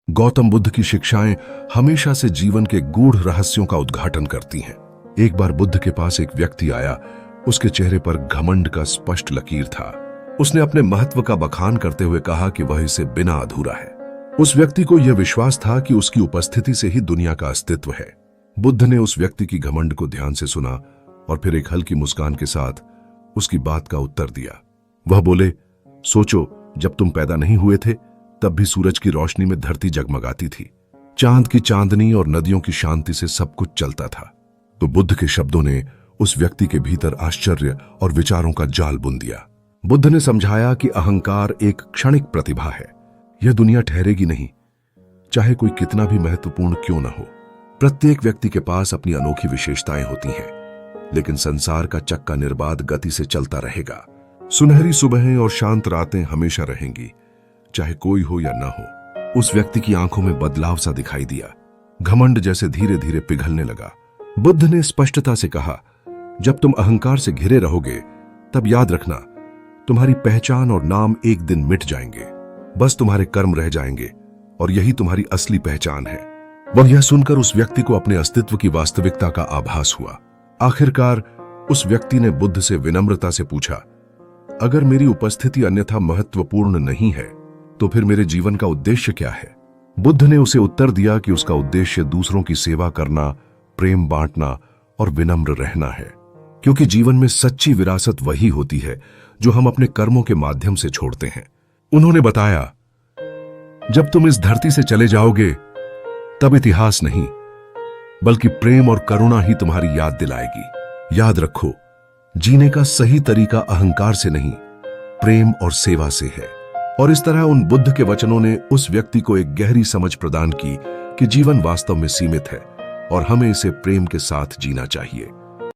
गौतम बुद्ध की शिक्षाएं हमेशा से जीवन के गूढ़ रहस्यों का उद्घाटन करती हैं। एक बार बुद्ध के पास एक व्यक्ति आया। उसके चेहरे पर घमंड का स्पष्ट लकीर था। उसने अपने महत्व का बखान करते हुए कहा कि वह इसे बिना अधूरा है। उस व्यक्ति को यह विश्वास था कि उसकी उपस्थिति से ही दुनिया का अस्तित्व है। बुद्ध ने उस व्यक्ति की घमंड को ध्यान से सुना और फिर एक हल्की मुस्कान के साथ उसकी बात का उत्तर दिया। वह बोले, सोचो, जब तुम पैदा नहीं हुए थे तब भी सूरज की रोशनी में धरती जगमगाती थी। चांद की चांदनी और नदियों की शांति से सब कुछ चलता था। तो बुद्ध के शब्दों ने उस व्यक्ति के भीतर आश्चर्य और विचारों का जाल बुन दिया। बुद्ध ने समझाया कि अहंकार एक क्षणिक प्रतिभा है। यह दुनिया ठहरेगी नहीं, चाहे कोई कितना भी महत्वपूर्ण क्यों न हो। प्रत्येक व्यक्ति के पास अपनी अनोखी विशेषताएं होती हैं, लेकिन संसार का चक्का निर्बाध गति से चलता रहेगा। सुनहरी सुबहें और शांत रातें हमेशा रहेंगी, चाहे कोई हो या ना हो। उस व्यक्ति की आंखों में बदलाव सा दिखाई दिया। घमंड जैसे धीरे धीरे पिघलने लगा। बुद्ध ने स्पष्टता से कहा, जब तुम अहंकार से घिरे रहोगे तब याद रखना, तुम्हारी पहचान और नाम एक दिन मिट जाएंगे। बस तुम्हारे कर्म रह जाएंगे और यही तुम्हारी असली पहचान है। वह यह सुनकर उस व्यक्ति को अपने अस्तित्व की वास्तविकता का आभास हुआ। आखिरकार उस व्यक्ति ने बुद्ध से विनम्रता से पूछा, अगर मेरी उपस्थिति अन्यथा महत्वपूर्ण नहीं है तो फिर मेरे जीवन का उद्देश्य क्या है? बुद्ध ने उसे उत्तर दिया कि उसका उद्देश्य दूसरों की सेवा करना, प्रेम बांटना और विनम्र रहना है, क्योंकि जीवन में सच्ची विरासत वही होती है जो हम अपने कर्मों के माध्यम से छोड़ते हैं। उन्होंने बताया, जब तुम इस धरती से चले जाओगे तब इतिहास नहीं बल्कि प्रेम और करुणा ही तुम्हारी याद दिलाएगी। याद रखो, जीने का सही तरीका अहंकार से नहीं, प्रेम और सेवा से है। और इस तरह उन बुद्ध के वचनों ने उस व्यक्ति को एक गहरी समझ प्रदान की कि जीवन वास्तव में सीमित है और हमें इसे प्रेम के साथ जीना चाहिए।